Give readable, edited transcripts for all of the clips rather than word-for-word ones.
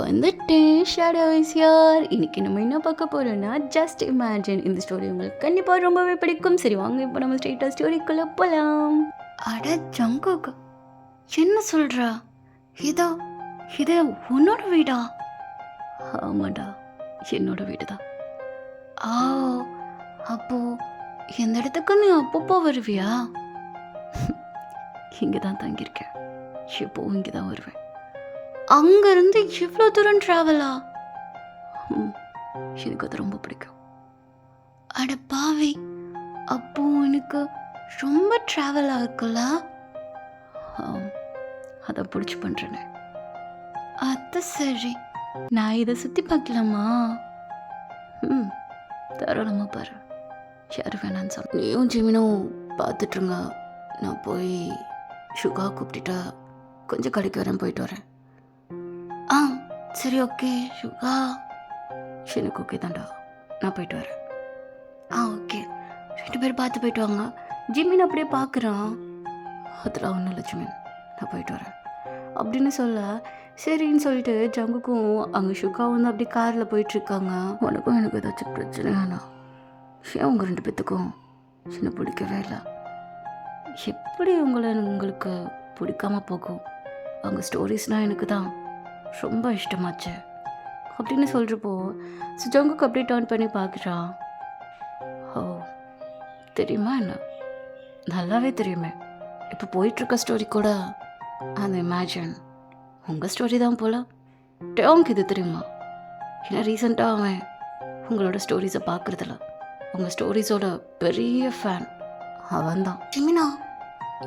வந்துட்டேன் shadow is யார். இன்னைக்கு நம்ம என்ன பார்க்க போகிறோன்னா ஜஸ்ட் இமேஜின். இந்த ஸ்டோரி உங்களுக்கு கண்டிப்பாக ரொம்பவே பிடிக்கும். சரி வாங்க இப்போ நம்ம ஸ்ட்ரெயிட்டாக ஸ்டோரிக்குள்ளே போகலாம். அட ஜங்குக், என்ன சொல்கிறா? இதோ இது உன்னோட வீடா? ஆமாண்டா, என்னோட வீடு தான். ஆ, அப்போ எந்த இடத்துக்கு நீ அப்பப்போ வருவியா? இங்கே தான் தங்கியிருக்கேன், எப்போவும் இங்கே தான் வருவேன். அங்கேருந்து இவ்வளோ தூரம் ட்ராவலா? எனக்கு அது ரொம்ப பிடிக்கும். அட பாவி, அப்போ எனக்கு ரொம்ப ட்ராவல் ஆகுல்ல? அதை பிடிச்சி பண்ணுறேனே. அது சரி, நான் இதை சுற்றி பார்க்கலாமா? தாராளமாக பாரு, யார் வேணான்னு சொல்ல. நீயும் ஜிமினும் பார்த்துட்ருங்க, நான் போய் சுகா கூப்பிட்டுட்டா கொஞ்சம் கடைக்கு வரேன், போயிட்டு வரேன். ஆ சரி, ஓகே சுகா. எனக்கு ஓகே தான்டா, நான் போயிட்டு வரேன். ஓகே, 2 பேர் பார்த்து போயிட்டு வாங்க. ஜிமின் அப்படியே பார்க்குறான். அதெல்லாம் ஒன்றும் இல்லை ஜிமின், நான் போயிட்டு வரேன் அப்படின்னு சொல்ல சரின்னு சொல்லிட்டு ஜங்குக்கும் அங்கே சுகா வந்து அப்படியே காரில் போயிட்டுருக்காங்க. உனக்கும் எனக்கு ஏதாச்சும் பிரச்சனையாண்ணா? ஏன் உங்கள் 2 பேத்துக்கும் என்ன பிடிக்கவே இல்லை? எப்படி உங்களுக்கு பிடிக்காம போகும்? அவங்க ஸ்டோரிஸ்னால் எனக்கு தான் ரொம்ப இஷ்டமாச்சு அப்படின்னு சொல்கிறப்போ ஜங்குக்கு அப்படியே டர்ன் பண்ணி பார்க்குறான். ஓ தெரியுமா என்ன? நல்லாவே தெரியுமே. இப்போ போயிட்டுருக்க ஸ்டோரி கூட அந்த இமேஜின் உங்கள் ஸ்டோரி தான் போல. டேங்க் இது தெரியுமா? ஏன்னா ரீசெண்டாக அவன் உங்களோட ஸ்டோரிஸை பார்க்குறதில்ல, உங்கள் ஸ்டோரிஸோட பெரிய ஃபேன் அவன் தான். ஜிமினா,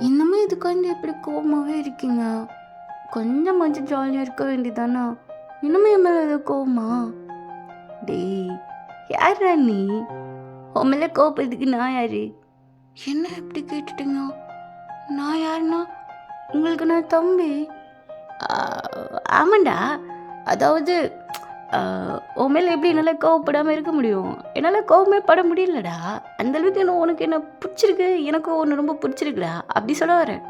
இன்னுமே இதுக்காண்டி எப்படி கோபமாகவே இருக்கீங்க? கொஞ்சம் ஜாலியாக இருக்க வேண்டியதானா? இன்னுமே என் மேலே ஏதோ கோவமா? டேய், யாரா நீ? உன் மேலே கோபத்துக்கு நான் யாரு? என்ன எப்படி கேட்டுட்டீங்க? நான் யாருன்னா உங்களுக்கு நான் தம்பி. ஆமாண்டா, அதாவது உன் மேலே எப்படி என்னால் கோவப்படாமல் இருக்க முடியும்? என்னால் கோவமே பட முடியலடா. அந்தளவுக்கு என்ன உனக்கு என்ன பிடிச்சிருக்கு, எனக்கு ஒன்று ரொம்ப பிடிச்சிருக்குடா, அப்படி சொல்ல வரேன்.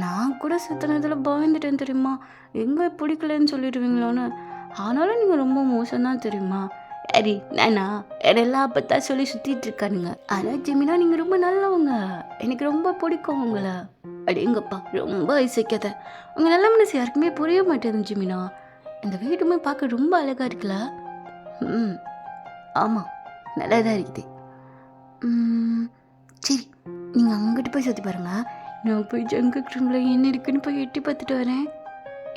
நான் கூட சுத்தினதில் பயந்துட்டேன் தெரியுமா, எங்கே பிடிக்கலன்னு சொல்லிடுவீங்களோன்னு. ஆனாலும் நீங்கள் ரொம்ப மோசம்தான் தெரியுமா. அரி நானா எல்லாம் அப்போ சொல்லி சுற்றிட்டு இருக்கானுங்க. ஆனால் ஜிமினா நீங்கள் ரொம்ப நல்லவங்க, எனக்கு ரொம்ப பிடிக்கும் உங்களை. அடேங்கப்பா, ரொம்ப வயசுக்காத. உங்கள் நல்ல மனசு யாருக்குமே புரிய மாட்டேங்குது ஜிமினா. இந்த வீடுமே பார்க்க ரொம்ப அழகாக இருக்குல்ல? ஆமாம், நல்லா தான் இருக்குது. சரி, நீங்கள் அங்கிட்டு போய் சுற்றி பாருங்க, நான் போய் ஜங்குக் ரூமில் என்ன இருக்குன்னு போய் எட்டி பார்த்துட்டு வரேன்.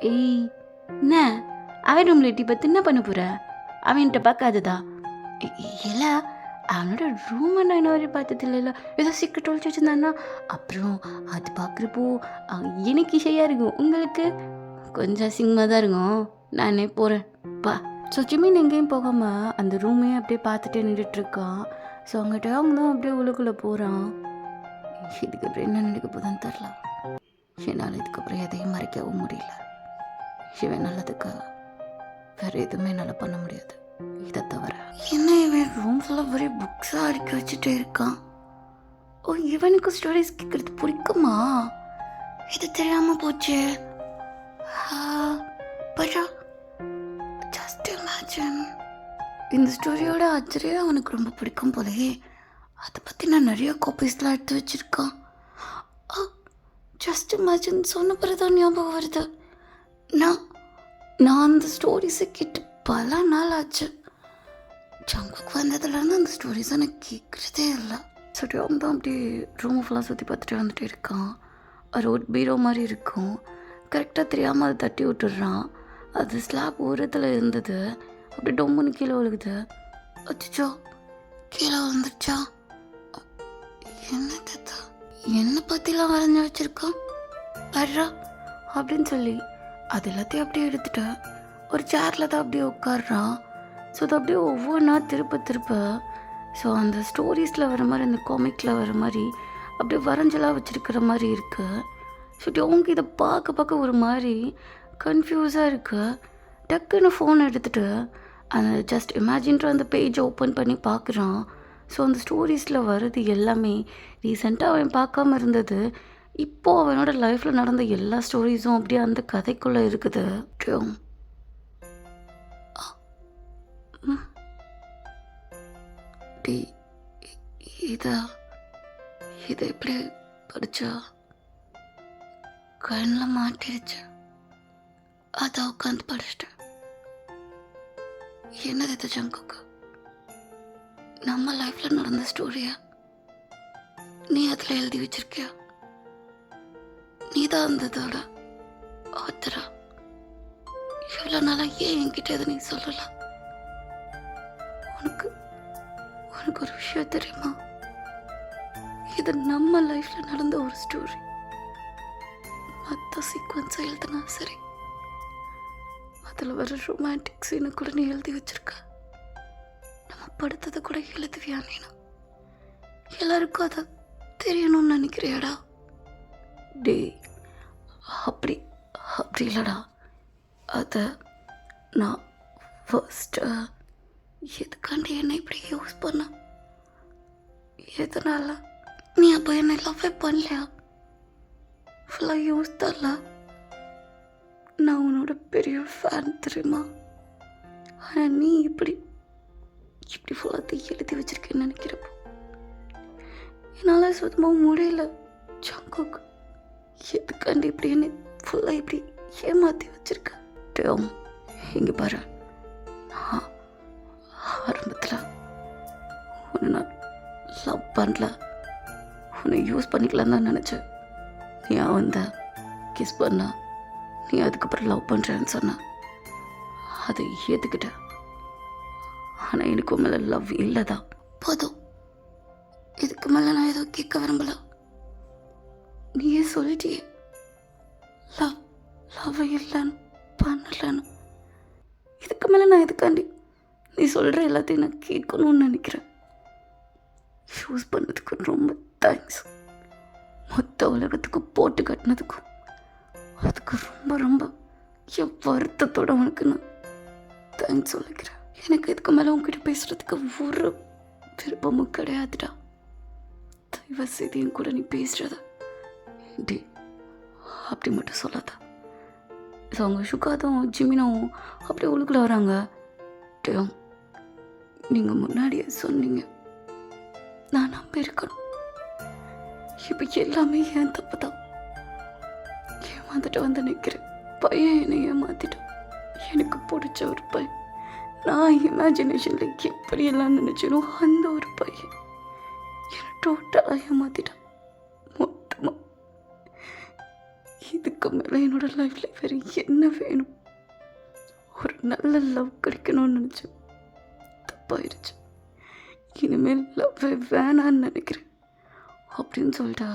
ஏய் என்ன, அவன் ரூமில் எட்டி பார்த்து என்ன பண்ண போகிற? அவன்கிட்ட பார்க்காததா? இல்லை, அவனோட ரூமை நான் என்ன வரை பார்த்தது இல்லைல்ல. ஏதோ சீக்கிரம் ஒழிச்சு வச்சுருந்தான்னா அப்புறம் அது பார்க்குறப்போ எனக்கு ஈஸியாக இருக்கும், உங்களுக்கு கொஞ்சம் அசிங்கமாக தான் இருக்கும். நானே போகிறேன் பா. ஸோ ஜிமின் எங்கேயும் போகாமல் அந்த ரூமையும் அப்படியே பார்த்துட்டே நின்றுட்டுருக்கான். ஸோ அங்கிட்ட அவங்க தான் அப்படியே உள்ளுக்குள்ளே போகிறான். இதுக்கப்புறம் என்ன நினைக்க போதுன்னு தெரில. என்னால் இதுக்கப்புறம் எதையும் மறைக்கவும் முடியல. இவன் நல்லதுக்கு வேறு எதுவுமே என்னால் பண்ண முடியாது இதை தவிர. என்ன இவன் ரூம்ஸில் ஒரே புக்ஸாக அடுக்கி வச்சுட்டே இருக்கான். ஓ, இவனுக்கு ஸ்டோரிஸ் கேட்குறது பிடிக்குமா? இது தெரியாமல் போச்சு. Just imagine. இந்த ஸ்டோரியோட ஆச்சரியம் அவனுக்கு ரொம்ப பிடிக்கும் போலயே. அதை பற்றி நான் நிறைய காப்பீஸ்லாம் எடுத்து வச்சுருக்கான். ஜஸ்ட் இமேஜின் சொன்ன பிறகு தான் ஞாபகம் வருது. நான் அந்த ஸ்டோரிஸை கேட்டு பல நாள் ஆச்சு. ஜங்குக்கு வந்ததுலேருந்து அந்த ஸ்டோரிஸை நான் கேட்குறதே இல்லை. சரி, அவன் தான் அப்படியே ரூம் ஃபுல்லாக சுற்றி பார்த்துட்டு வந்துட்டு இருக்கான். ரோட் பீரோ மாதிரி இருக்கும். கரெக்டாக தெரியாமல் அதை தட்டி விட்டுடுறான். அது ஸ்லாப் ஓரத்தில் இருந்தது, அப்படி டொம்முன்னு கீழே விழுகுது. அச்சோ, கீழே விழுந்துருச்சா? என்ன பற்றிலாம் வரைஞ்சி வச்சுருக்கான் வர்றா அப்படின்னு சொல்லி அது எல்லாத்தையும் அப்படியே எடுத்துட்டு ஒரு சேரில் தான் அப்படியே உட்காடுறான். ஸோ அது அப்படியே ஒவ்வொன்றா திருப்ப ஸோ அந்த ஸ்டோரிஸில் வர மாதிரி, அந்த காமிக்கில் வர மாதிரி அப்படியே வரைஞ்சலாம் வச்சுருக்கிற மாதிரி இருக்குது. ஸோ அவங்க இதை பார்க்க ஒரு மாதிரி கன்ஃபியூஸாக இருக்குது. டக்குன்னு ஃபோன் எடுத்துகிட்டு அந்த ஜஸ்ட் இமேஜின்ற அந்த பேஜை ஓப்பன் பண்ணி பார்க்குறான். ஸோ அந்த ஸ்டோரிஸில் வர்றது எல்லாமே ரீசெண்டாக அவன் பார்க்காம இருந்தது இப்போது அவனோட லைஃப்பில் நடந்த எல்லா ஸ்டோரிஸும் அப்படியே அந்த கதைக்குள்ளே இருக்குது. டியோங். ம். டி இதை இதை எப்படி படிச்சா கண்ணில் மாட்டிருச்சு. அதான் உட்காந்து படிச்சிட்டேன். என்னது இது ஜங்குக்கு? நம்ம லைஃப்பில் நடந்த ஸ்டோரியா நீ அதில் எழுதி வச்சிருக்கியா? நீ தான் இருந்ததோட ஆத்தரா? இவ்வளோ நாளாக ஏன் என்கிட்ட எதை நீ சொல்லல? உனக்கு உனக்கு ஒரு விஷயம் தெரியுமா? இது நம்ம லைஃப்பில் நடந்த ஒரு ஸ்டோரி. மற்ற சீக்வன்ஸை எழுதுனா சரி, அதில் வர ரொமான்டிக் சீனை கூட நீ எழுதி வச்சிருக்க. நம்ம படுத்ததை கூட எழுதுவியா நீனு? எல்லாருக்கும் அதை தெரியணும்னு நினைக்கிறியாடா? டே அப்படி அப்படி இல்லைடா. அதை நான் ஃபர்ஸ்ட்டு எதுக்காண்டி என்னை இப்படி யூஸ் பண்ண? எதனால? நீ அப்போ என்னை லவ்வே பண்ணலையா? ஃபுல்லாக யூஸ் தரல. நான் உன்னோட பெரிய ஃபேன் தெரியுமா? ஆனால் நீ இப்படி இப்படி ஃபுல்லாக எழுதி வச்சிருக்கேன்னு நினைக்கிறப்போ என்னால் சுத்தமாக முடியல. ஜங்குக், எதுக்காண்டி இப்படி என்ன ஃபுல்லாக இப்படி ஏமாற்றி வச்சிருக்க? டேம், இங்கே பாரு, நான் ஆரம்பத்தில் உன்னை நான் லவ் பண்ணல, உன்னை யூஸ் பண்ணிக்கலாம் தான் நினச்சேன். நீ வந்த கிஸ் பண்ண, நீ அதுக்கப்புறம் லவ் பண்ணுறேன்னு சொன்ன, அதை ஏற்றுக்கிட்ட. ஆனால் எனக்கு உன் மேலே லவ் இல்லை தான். போதும், இதுக்கு மேலே நான் ஏதோ கேட்க விரும்பல. நீயே சொல்லிட்டியே லவ் லவ் இல்லைன்னு பண்ணலன்னு. இதுக்கு மேலே நான் எதுக்காண்டி நீ சொல்கிற எல்லாத்தையும் நான் கேட்கணும்னு நினைக்கிறேன். யூஸ் பண்ணதுக்கு ரொம்ப தேங்க்ஸ். மொத்த உலகத்துக்கு போட்டு கட்டினதுக்கும் அதுக்கு ரொம்ப ரொம்ப என் வருத்தத்தோட உனக்கு நான் தேங்க்ஸ் சொல்லிக்கிறேன். எனக்கு இதுக்கு மேலே உங்ககிட்ட பேசுகிறதுக்கு ஒரு விருப்பமும் கிடையாதுடா. தயவு செய்து என் கூட நீ பேசுகிறத டி அப்படி மட்டும் சொல்லாத. ஸோ அவங்க சுகாதும் ஜிமினும் அப்படியே உள்ளுக்குள்ள வராங்க. டேம், நீங்கள் முன்னாடியே சொன்னீங்க, நான் நம்பியிருக்கணும். இப்போ எல்லாமே ஏன் தப்பு தான். ஏமாந்துட்டு வந்து நிற்கிறேன். பையன் என்னை ஏமாத்திட்டான். எனக்கு பிடிச்ச ஒரு பையன். நான் இமேஜினேஷனில் எப்படியெல்லாம் நினச்சேனோ அந்த ஒரு பையன் என்னை டோட்டலாக ஏமாத்திட்டான். மொத்தமாக இதுக்கு மேலே என்னோட லைஃப்பில் வேறு என்ன வேணும்? ஒரு நல்ல லவ் கிடைக்கணும்னு நினச்சேன், தப்பாயிருச்சு. இனிமேல் லவ்வே வேணான்னு நினைக்கிறேன் அப்படின்னு சொல்லிட்டா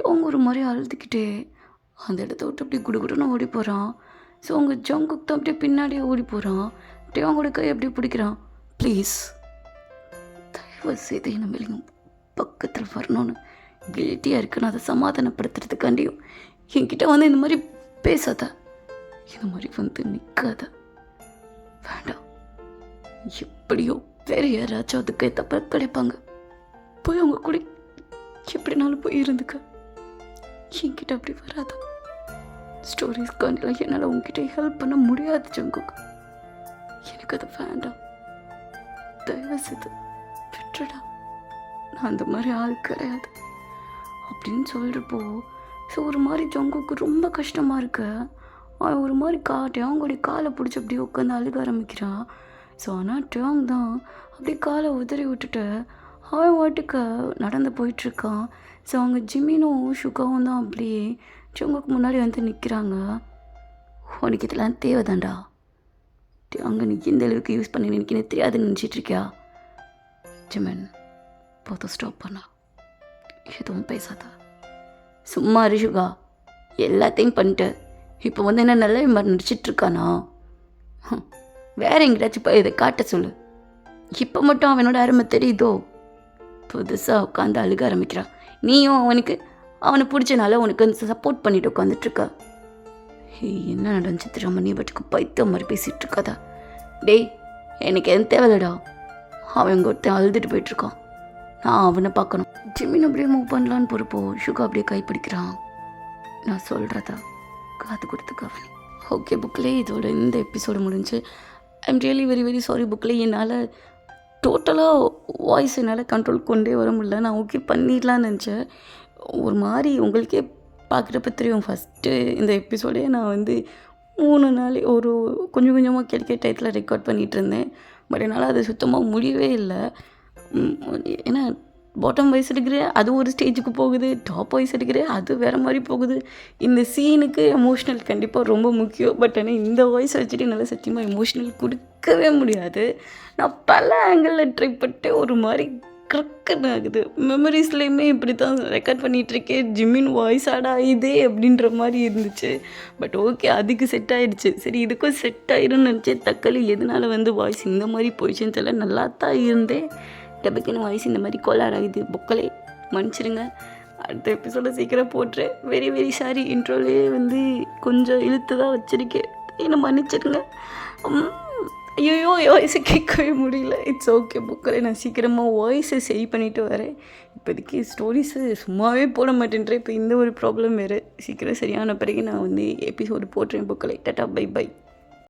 அவங்க ஒரு மாதிரி அழுதுகிட்டே அந்த இடத்த விட்டு அப்படியே குடுகுடுன்னு ஓடி போகிறான். ஸோ அவங்க ஜங்குக் தான் அப்படியே பின்னாடியே ஓடி போகிறான். அவங்களோட கை அப்படியே பிடிக்கிறான். ப்ளீஸ் தயவு செய்து இனிமேல் பக்கத்தில் வரணும்னு கில்ட்டியாக இருக்குன்னு அதை சமாதானப்படுத்துறதுக்காண்டியும் என்கிட்ட வந்து இந்த மாதிரி பேசாத, இந்த மாதிரி வந்து நிற்காத, வேண்டாம். எப்படியோ வேறு யாராச்சும் அதுக்கு தப்ப கிடைப்பாங்க. போய் அவங்க கூட எப்படினாலும் போய் இருந்துக்க. என்கிட்ட அப்படி வராத. ஸ்டோரிஸ் காண்டில் என்னால் உங்ககிட்ட ஹெல்ப் பண்ண முடியாது ஜங்குக். எனக்கு அது வேண்டாம். தயவு செய்து விட்டுடா. நான் அந்த மாதிரி ஆள் கிடையாது அப்படின்னு சொல்கிறப்போ ஸோ ஒரு மாதிரி ஜங்குக்கு ரொம்ப கஷ்டமாக இருக்கு. அவன் ஒரு மாதிரி அவங்களுடைய காலை பிடிச்சி அப்படியே உட்காந்து அழுக ஆரம்பிக்கிறான். ஸோ ஆனால் டேங் தான் அப்படியே காலை உதறி விட்டுட்டு அவன் வாட்டுக்கு நடந்து போயிட்டுருக்கான். ஸோ அவங்க ஜிமினும் சுகாவும் தான் அப்படியே ஜங்குக்கு முன்னாடி வந்து நிற்கிறாங்க. உனக்கு இதெல்லாம் தேவைதான்டா. அங்கே நீ எந்த அளவுக்கு யூஸ் பண்ணி நினைக்கினே தெரியாதுன்னு நினச்சிட்ருக்கியா? ஜிமின், போதும், ஸ்டாப் பண்ணா. எதுவும் பேசாத, சும்மா ரிஷுகா. எல்லாத்தையும் பண்ணிட்டு இப்போ வந்து என்ன நல்ல மாதிரி நடிச்சிட்ருக்கானா? வேற எங்கிட்டாச்சும் போய் இதை காட்ட சொல்லு. இப்போ மட்டும் அவனோட அருமை தெரியுதோ? புதுசாக உட்காந்து அழுக ஆரம்பிக்கிறான். நீயும் அவனை பிடிச்சனால உனக்கு சப்போர்ட் பண்ணிட்டு உட்காந்துட்ருக்க. என்ன நடந்துச்சு தெரியாம நீ பட்டுக்கு பைத்தியம் மாதிரி பேசிகிட்டு இருக்காதா? டேய், எனக்கு எதுவும் தேவையில்லடா. அவன் இங்கே ஒருத்தன் அழுதுட்டு போயிட்டுருக்கான். நான் அவனை பார்க்கணும். ஜிமின் அப்படியே மூவ் பண்ணலான்னு போகிறப்போ சுகா அப்படியே கைப்பிடிக்கிறான். நான் சொல்கிறதா காது கொடுத்து கவனி. ஓகே புக்லே, இதோட இந்த எபிசோடு முடிஞ்சு. I'm really very very sorry புக்லே. என்னால் டோட்டலாக வாய்ஸ் என்னால் கண்ட்ரோல் கொண்டே வர முடியல. நான் ஓகே பண்ணிடலான்னு நினச்சேன். ஒரு மாதிரி உங்களுக்கே பார்க்குறப்ப தெரியும். ஃபஸ்ட்டு இந்த எபிசோடே நான் வந்து 3 நாள் ஒரு கொஞ்சம் கொஞ்சமாக கிடைக்கிற டயத்தில் ரெக்கார்ட் பண்ணிகிட்டு இருந்தேன். பட் என்னால் அது சுத்தமாக முடியவே இல்லை. ஏன்னா பாட்டம் வாய்ஸ் எடுக்கிறேன், அது ஒரு ஸ்டேஜுக்கு போகுது. டாப் வாய்ஸ் எடுக்கிறேன், அது வேறு மாதிரி போகுது. இந்த சீனுக்கு எமோஷ்னல் கண்டிப்பாக ரொம்ப முக்கியம். பட் ஆனால் இந்த வாய்ஸ் வச்சுட்டு என்னால் சத்தியமாக எமோஷ்னல் கொடுக்கவே முடியாது. நான் பல ஆங்கிளில் ட்ரை பண்ணிட்டு ஒரு மாதிரி க்ரக்குன்னு ஆகுது. மெமரிஸ்லேயுமே இப்படி தான் ரெக்கார்ட் பண்ணிகிட்ருக்கேன். ஜிம்மின் வாய்ஸ் ஆடா இதே அப்படின்ற மாதிரி இருந்துச்சு. பட் ஓகே, அதுக்கு செட் ஆகிடுச்சு. சரி, இதுக்கும் செட் ஆகிடும்னு நினச்சேன். தக்காளி எதனால் வந்து வாய்ஸ் இந்த மாதிரி போயிடுச்சுன்னு தெரியல. நல்லா தான் இருந்தேன். டபுக்குன்னு வாய்ஸ் இந்த மாதிரி கோளாறாகுது. புக்களே மன்னிச்சிடுங்க. அடுத்த எபிசோட சீக்கிரம் போட்டுறேன். Very very sorry. இன்ட்ரோலேயே வந்து கொஞ்சம் இழுத்து தான் வச்சுருக்கேன். என்னை மன்னிச்சிடுங்க. ஐயோ, வாய்ஸை கேட்கவே முடியல. இட்ஸ் ஓகே புக்களே, நான் சீக்கிரமாக வாய்ஸை சரி பண்ணிவிட்டு வரேன். இப்போதைக்கு ஸ்டோரிஸு சும்மாவே போட மாட்டேன்றேன். இப்போ இந்த ஒரு ப்ராப்ளம் வேறு. சீக்கிரம் சரியான பிறகு நான் வந்து எபிசோடு போட்டுறேன் புக்களே. Tata, by by.